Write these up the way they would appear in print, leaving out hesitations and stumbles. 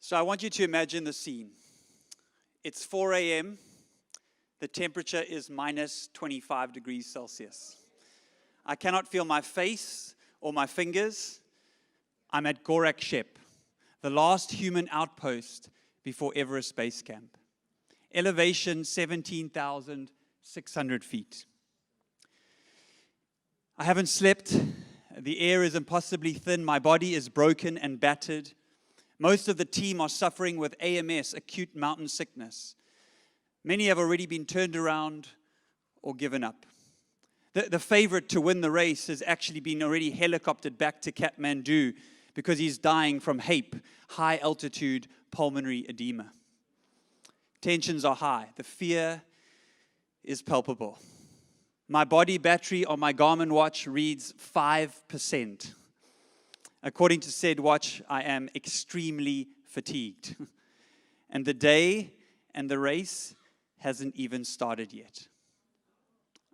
So I want you to imagine the scene. It's 4 a.m. The temperature is minus 25 degrees Celsius. I cannot feel my face or my fingers. I'm at Gorak Shep, the last human outpost before Everest Base Camp. Elevation 17,600 feet. I haven't slept. The air is impossibly thin. My body is broken and battered. Most of the team are suffering with AMS, acute mountain sickness. Many have already been turned around or given up. The favorite to win the race has actually been already helicoptered back to Kathmandu because he's dying from HAPE, high altitude pulmonary edema. Tensions are high. The fear is palpable. My body battery on my Garmin watch reads 5%. According to said watch, I am extremely fatigued. And the day and the race hasn't even started yet.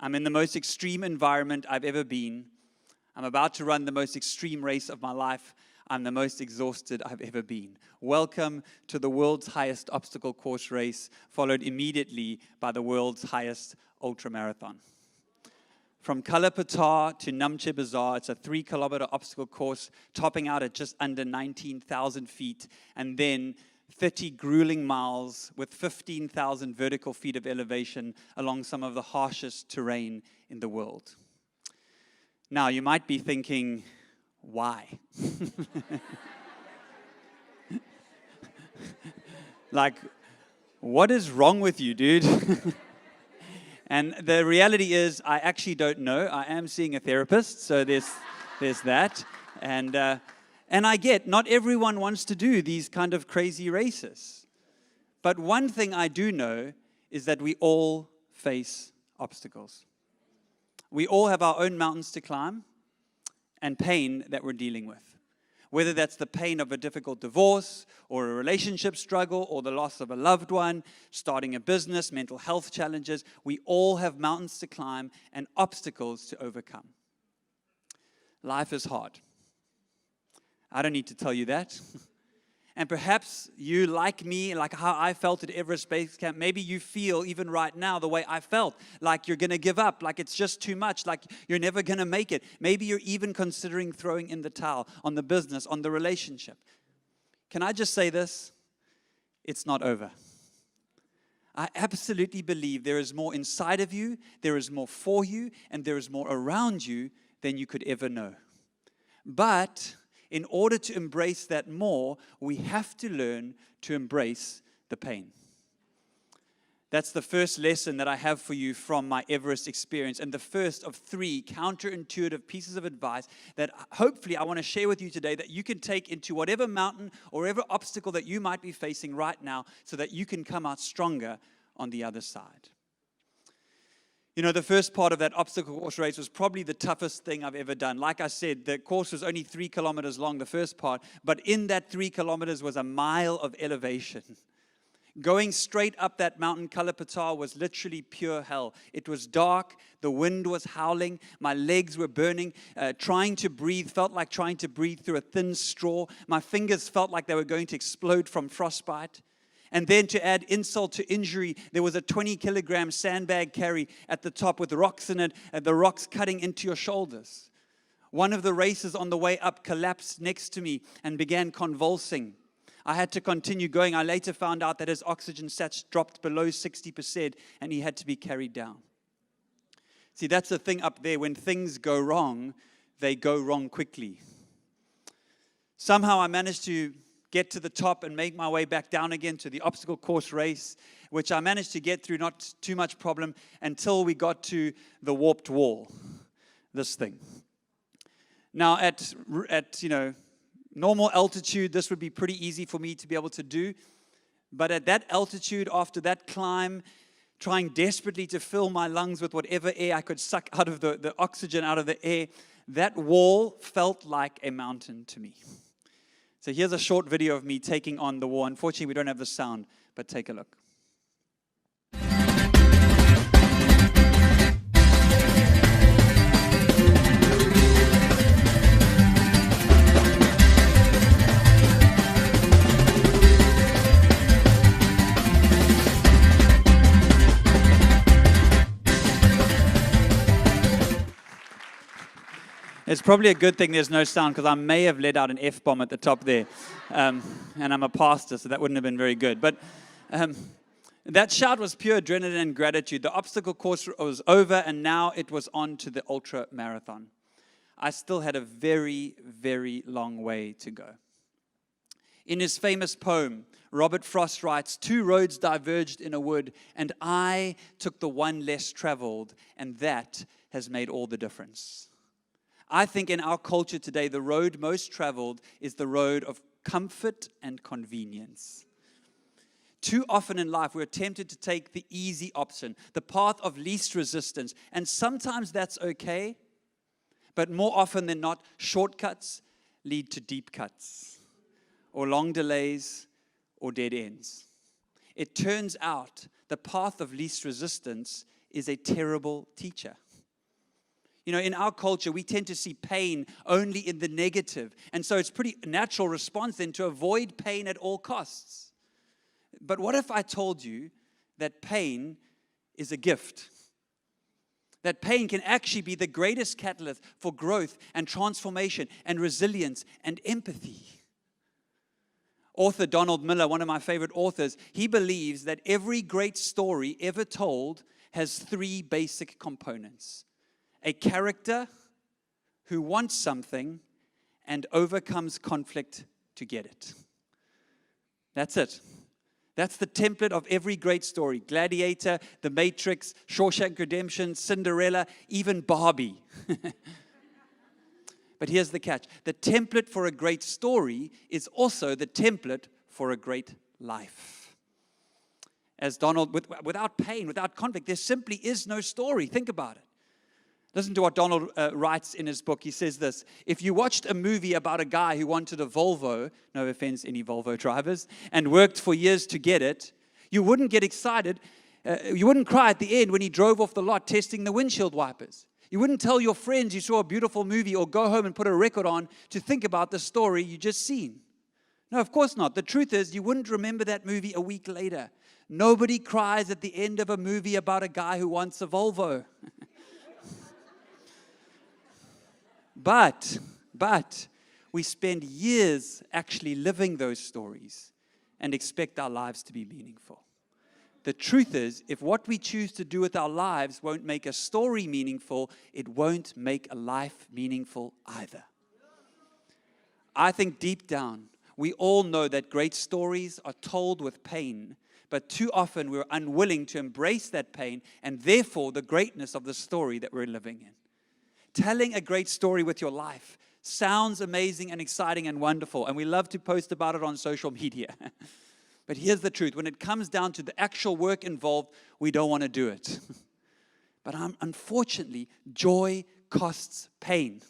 I'm in the most extreme environment I've ever been. I'm about to run the most extreme race of my life. I'm the most exhausted I've ever been. Welcome to the world's highest obstacle course race, followed immediately by the world's highest ultramarathon. From Kalapatar to Namche Bazaar, it's a 3-kilometer obstacle course, topping out at just under 19,000 feet, and then 30 grueling miles with 15,000 vertical feet of elevation along some of the harshest terrain in the world. Now, you might be thinking, why? Like, what is wrong with you, dude? And the reality is, I actually don't know. I am seeing a therapist, so there's that. And I get, not everyone wants to do these kind of crazy races. But one thing I do know is that we all face obstacles. We all have our own mountains to climb and pain that we're dealing with. Whether that's the pain of a difficult divorce or a relationship struggle or the loss of a loved one, starting a business, mental health challenges, we all have mountains to climb and obstacles to overcome. Life is hard. I don't need to tell you that. And perhaps you, like me, like how I felt at Everest Base Camp, maybe you feel even right now the way I felt, like you're going to give up, like it's just too much, like you're never going to make it. Maybe you're even considering throwing in the towel on the business, on the relationship. Can I just say this? It's not over. I absolutely believe there is more inside of you, there is more for you, and there is more around you than you could ever know. But in order to embrace that more, we have to learn to embrace the pain. That's the first lesson that I have for you from my Everest experience, and the first of 3 counterintuitive pieces of advice that hopefully I want to share with you today that you can take into whatever mountain or whatever obstacle that you might be facing right now so that you can come out stronger on the other side. You know, the first part of that obstacle course race was probably the toughest thing I've ever done. Like I said, the course was only 3 kilometers long, the first part, but in that 3 kilometers was a mile of elevation. Going straight up that mountain, Kalapatar, was literally pure hell. It was dark, the wind was howling, my legs were burning, trying to breathe, felt like trying to breathe through a thin straw. My fingers felt like they were going to explode from frostbite. And then to add insult to injury, there was a 20-kilogram sandbag carry at the top with rocks in it, and the rocks cutting into your shoulders. One of the racers on the way up collapsed next to me and began convulsing. I had to continue going. I later found out that his oxygen sats dropped below 60% and he had to be carried down. See, that's the thing up there. When things go wrong, they go wrong quickly. Somehow I managed to get to the top and make my way back down again to the obstacle course race, which I managed to get through, not too much problem, until we got to the warped wall, this thing. Now, at normal altitude, this would be pretty easy for me to be able to do, but at that altitude, after that climb, trying desperately to fill my lungs with whatever air I could suck out of the oxygen out of the air, that wall felt like a mountain to me. So here's a short video of me taking on the wall. Unfortunately, we don't have the sound, but take a look. It's probably a good thing there's no sound because I may have let out an F-bomb at the top there. And I'm a pastor, so that wouldn't have been very good. But that shout was pure adrenaline and gratitude. The obstacle course was over, and now it was on to the ultra marathon. I still had a very, very long way to go. In his famous poem, Robert Frost writes, 2 roads diverged in a wood, and I took the one less traveled, and that has made all the difference. I think in our culture today, the road most traveled is the road of comfort and convenience. Too often in life, we're tempted to take the easy option, the path of least resistance, and sometimes that's okay, but more often than not, shortcuts lead to deep cuts, or long delays, or dead ends. It turns out the path of least resistance is a terrible teacher. You know, in our culture, we tend to see pain only in the negative. And so it's a pretty natural response then to avoid pain at all costs. But what if I told you that pain is a gift? That pain can actually be the greatest catalyst for growth and transformation and resilience and empathy. Author Donald Miller, one of my favorite authors, he believes that every great story ever told has 3 basic components. A character who wants something and overcomes conflict to get it. That's it. That's the template of every great story. Gladiator, The Matrix, Shawshank Redemption, Cinderella, even Barbie. But here's the catch. The template for a great story is also the template for a great life. As Donald, without pain, without conflict, there simply is no story. Think about it. Listen to what Donald writes in his book. He says this: if you watched a movie about a guy who wanted a Volvo, no offense, any Volvo drivers, and worked for years to get it, you wouldn't get excited. You wouldn't cry at the end when he drove off the lot testing the windshield wipers. You wouldn't tell your friends you saw a beautiful movie or go home and put a record on to think about the story you just seen. No, of course not. The truth is, you wouldn't remember that movie a week later. Nobody cries at the end of a movie about a guy who wants a Volvo. But we spend years actually living those stories and expect our lives to be meaningful. The truth is, if what we choose to do with our lives won't make a story meaningful, it won't make a life meaningful either. I think deep down, we all know that great stories are told with pain, but too often we're unwilling to embrace that pain and therefore the greatness of the story that we're living in. Telling a great story with your life sounds amazing and exciting and wonderful, and we love to post about it on social media. But here's the truth. When it comes down to the actual work involved, we don't want to do it. But unfortunately, joy costs pain.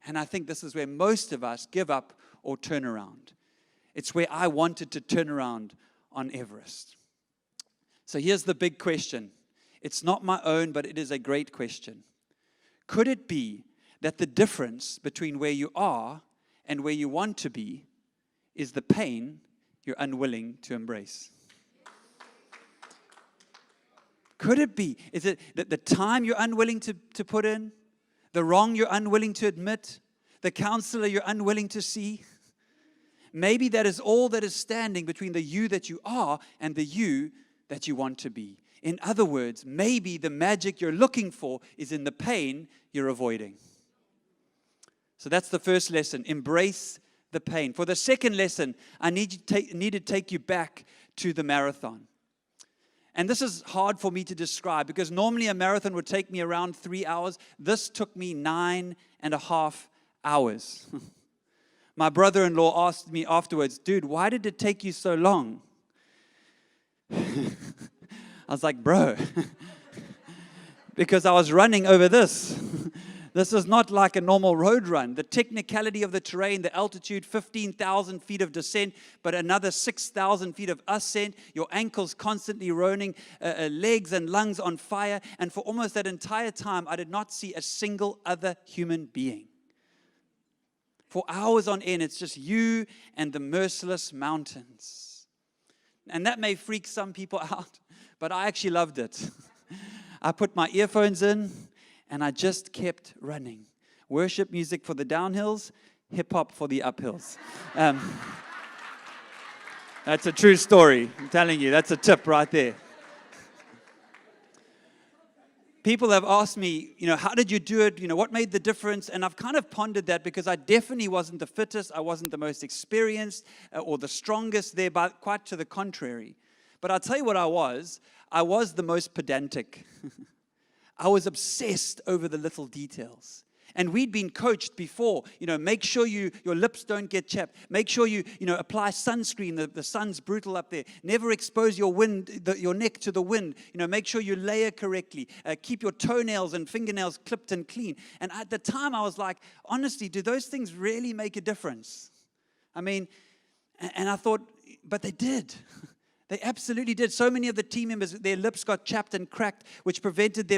And I think this is where most of us give up or turn around. It's where I wanted to turn around on Everest. So here's the big question. It's not my own, but it is a great question. Could it be that the difference between where you are and where you want to be is the pain you're unwilling to embrace? Could it be? Is it that the time you're unwilling to put in, the wrong you're unwilling to admit, the counselor you're unwilling to see? Maybe that is all that is standing between the you that you are and the you that you want to be. In other words, maybe the magic you're looking for is in the pain you're avoiding. So that's the first lesson. Embrace the pain. For the second lesson, I need to take you back to the marathon. And this is hard for me to describe because normally a marathon would take me around 3 hours. This took me 9.5 hours. My brother-in-law asked me afterwards, dude, why did it take you so long? I was like, bro, because I was running over this. This is not like a normal road run. The technicality of the terrain, the altitude, 15,000 feet of descent, but another 6,000 feet of ascent, your ankles constantly rolling, legs and lungs on fire. And for almost that entire time, I did not see a single other human being. For hours on end, it's just you and the merciless mountains. And that may freak some people out, but I actually loved it. I put my earphones in, and I just kept running. Worship music for the downhills, hip-hop for the uphills. That's a true story. I'm telling you, that's a tip right there. People have asked me, how did you do it? What made the difference? And I've kind of pondered that because I definitely wasn't the fittest. I wasn't the most experienced or the strongest there, but quite to the contrary. But I'll tell you what I was. I was the most pedantic. I was obsessed over the little details. And we'd been coached before, make sure your lips don't get chapped. Make sure you apply sunscreen. The sun's brutal up there. Never expose your neck to the wind. Make sure you layer correctly. Keep your toenails and fingernails clipped and clean. And at the time, I was like, honestly, do those things really make a difference? I mean, and I thought, but they did. They absolutely did. So many of the team members, their lips got chapped and cracked, which created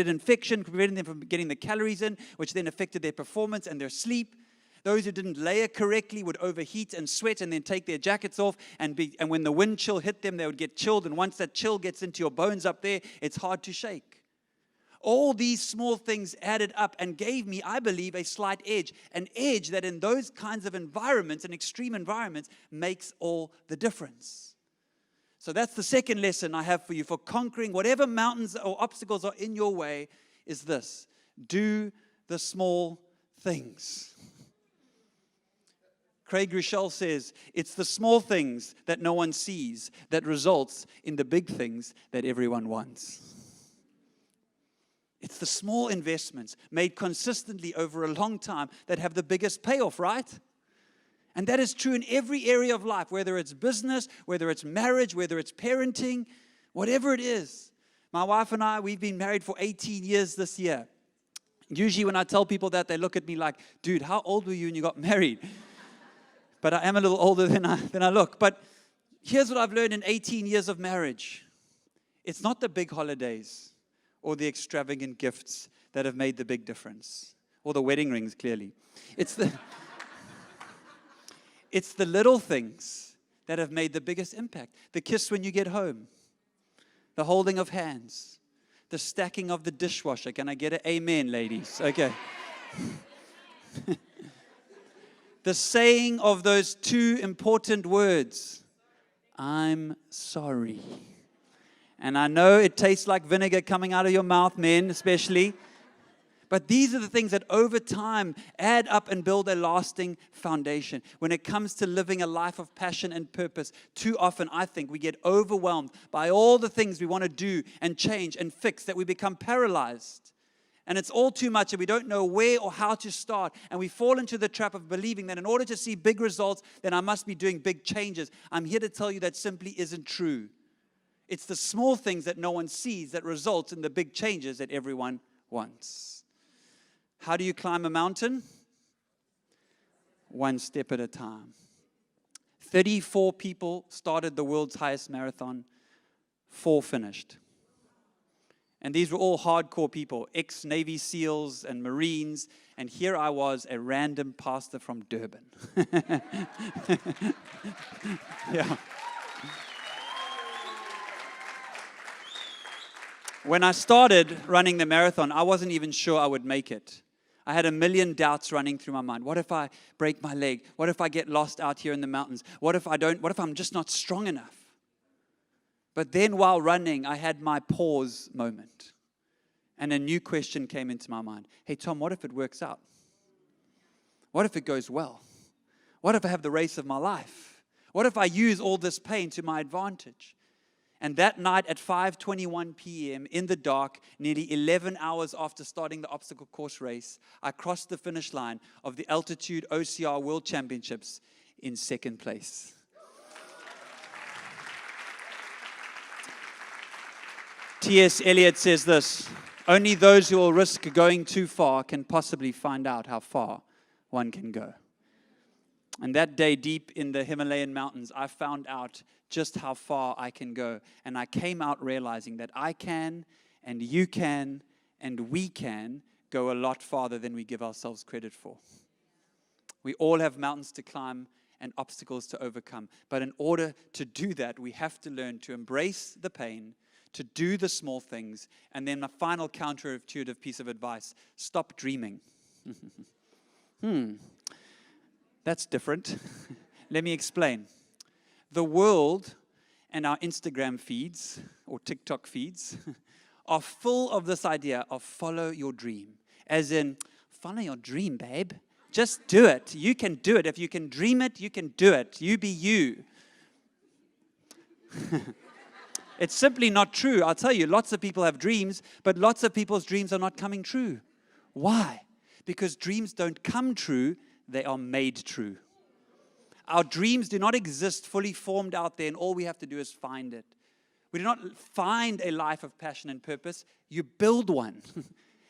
infection, prevented them from getting the calories in, which then affected their performance and their sleep. Those who didn't layer correctly would overheat and sweat and then take their jackets off. And when the wind chill hit them, they would get chilled. And once that chill gets into your bones up there, it's hard to shake. All these small things added up and gave me, I believe, a slight edge. An edge that in those kinds of environments, and extreme environments, makes all the difference. So that's the second lesson I have for you for conquering whatever mountains or obstacles are in your way is this. Do the small things. Craig Rochelle says, it's the small things that no one sees that results in the big things that everyone wants. It's the small investments made consistently over a long time that have the biggest payoff, right? And that is true in every area of life, whether it's business, whether it's marriage, whether it's parenting, whatever it is. My wife and I, we've been married for 18 years this year. Usually when I tell people that, they look at me like, dude, how old were you when you got married? But I am a little older than I look. But here's what I've learned in 18 years of marriage. It's not the big holidays or the extravagant gifts that have made the big difference. Or the wedding rings, clearly. It's the little things that have made the biggest impact. The kiss when you get home. The holding of hands. The stacking of the dishwasher. Can I get an amen, ladies? Okay. The saying of those two important words. I'm sorry. And I know it tastes like vinegar coming out of your mouth, men especially. But these are the things that over time add up and build a lasting foundation. When it comes to living a life of passion and purpose, too often I think we get overwhelmed by all the things we want to do and change and fix that we become paralyzed. And it's all too much and we don't know where or how to start. And we fall into the trap of believing that in order to see big results, then I must be doing big changes. I'm here to tell you that simply isn't true. It's the small things that no one sees that results in the big changes that everyone wants. How do you climb a mountain? One step at a time. 34 people started the world's highest marathon. 4 finished. And these were all hardcore people, ex-Navy SEALs and Marines. And here I was, a random pastor from Durban. Yeah. When I started running the marathon, I wasn't even sure I would make it. I had a million doubts running through my mind. What if I break my leg? What if I get lost out here in the mountains? What if I'm just not strong enough? But then while running, I had my pause moment. And a new question came into my mind. Hey, Tom, what if it works out? What if it goes well? What if I have the race of my life? What if I use all this pain to my advantage? And that night at 5:21 p.m. in the dark, nearly 11 hours after starting the obstacle course race, I crossed the finish line of the Altitude OCR World Championships in second place. T.S. Eliot says this, only those who will risk going too far can possibly find out how far one can go. And that day, deep in the Himalayan mountains, I found out just how far I can go. And I came out realizing that I can, and you can, and we can go a lot farther than we give ourselves credit for. We all have mountains to climb and obstacles to overcome. But in order to do that, we have to learn to embrace the pain, to do the small things, and then my final counterintuitive piece of advice, stop dreaming. That's different. Let me explain. The world and our Instagram feeds or TikTok feeds are full of this idea of follow your dream. As in, follow your dream, babe. Just do it. You can do it. If you can dream it, you can do it. You be you. It's simply not true. I'll tell you, lots of people have dreams, but lots of people's dreams are not coming true. Why? Because dreams don't come true, they are made true. Our dreams do not exist fully formed out there, and all we have to do is find it. We do not find a life of passion and purpose. You build one.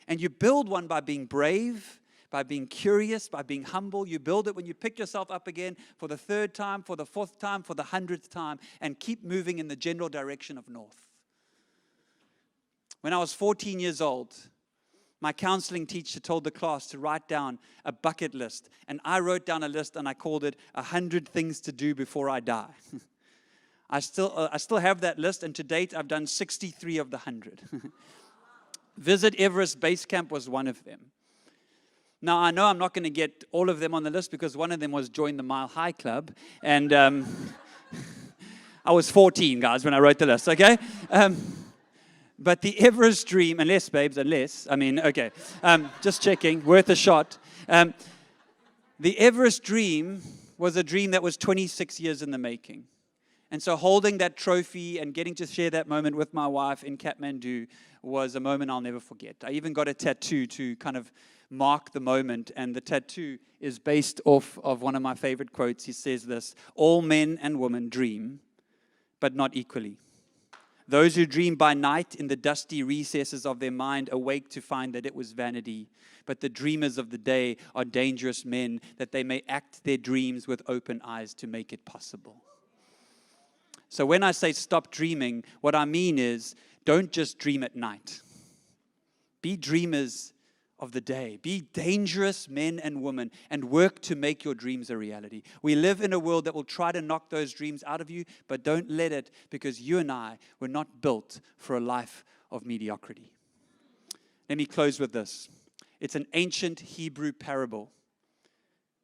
And you build one by being brave, by being curious, by being humble. You build it when you pick yourself up again for the third time, for the fourth time, for the 100th time, and keep moving in the general direction of north. When I was 14 years old, my counseling teacher told the class to write down a bucket list. And I wrote down a list and I called it 100 things to do before I die. I still have that list, and to date I've done 63 of the 100. Visit Everest Base Camp was one of them. Now I know I'm not going to get all of them on the list because one of them was join the Mile High Club. And I was 14, guys, when I wrote the list, okay? But the Everest dream, unless, okay, just checking, worth a shot. The Everest dream was a dream that was 26 years in the making. And so holding that trophy and getting to share that moment with my wife in Kathmandu was a moment I'll never forget. I even got a tattoo to kind of mark the moment, and the tattoo is based off of one of my favorite quotes. He says this: all men and women dream, but not equally. Those who dream by night in the dusty recesses of their mind awake to find that it was vanity. But the dreamers of the day are dangerous men, that they may act their dreams with open eyes to make it possible. So when I say stop dreaming, what I mean is don't just dream at night. Be dreamers of the day. Be dangerous men and women and work to make your dreams a reality. We live in a world that will try to knock those dreams out of you, but don't let it, because you and I were not built for a life of mediocrity. Let me close with this. It's an ancient Hebrew parable.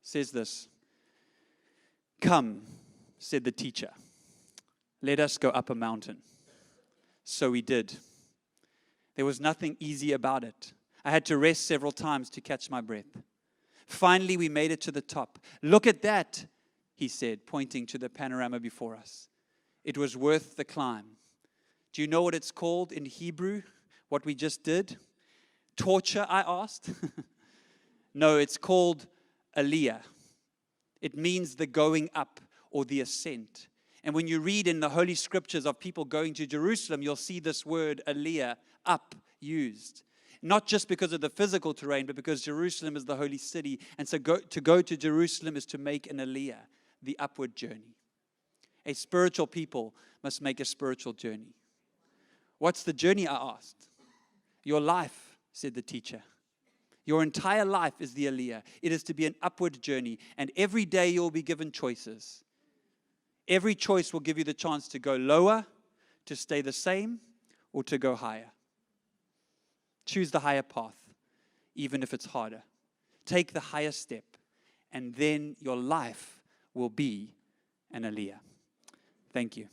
It says this: come, said the teacher, let us go up a mountain. So we did. There was nothing easy about it. I had to rest several times to catch my breath. Finally, we made it to the top. Look at that, he said, pointing to the panorama before us. It was worth the climb. Do you know what it's called in Hebrew, what we just did? Torture, I asked. No, it's called aliyah. It means the going up or the ascent. And when you read in the Holy Scriptures of people going to Jerusalem, you'll see this word aliyah, up, used. Not just because of the physical terrain, but because Jerusalem is the holy city. And so to go to Jerusalem is to make an aliyah, the upward journey. A spiritual people must make a spiritual journey. What's the journey, I asked. Your life, said the teacher. Your entire life is the aliyah. It is to be an upward journey. And every day you'll be given choices. Every choice will give you the chance to go lower, to stay the same, or to go higher. Choose the higher path, even if it's harder. Take the higher step, and then your life will be an aliyah. Thank you.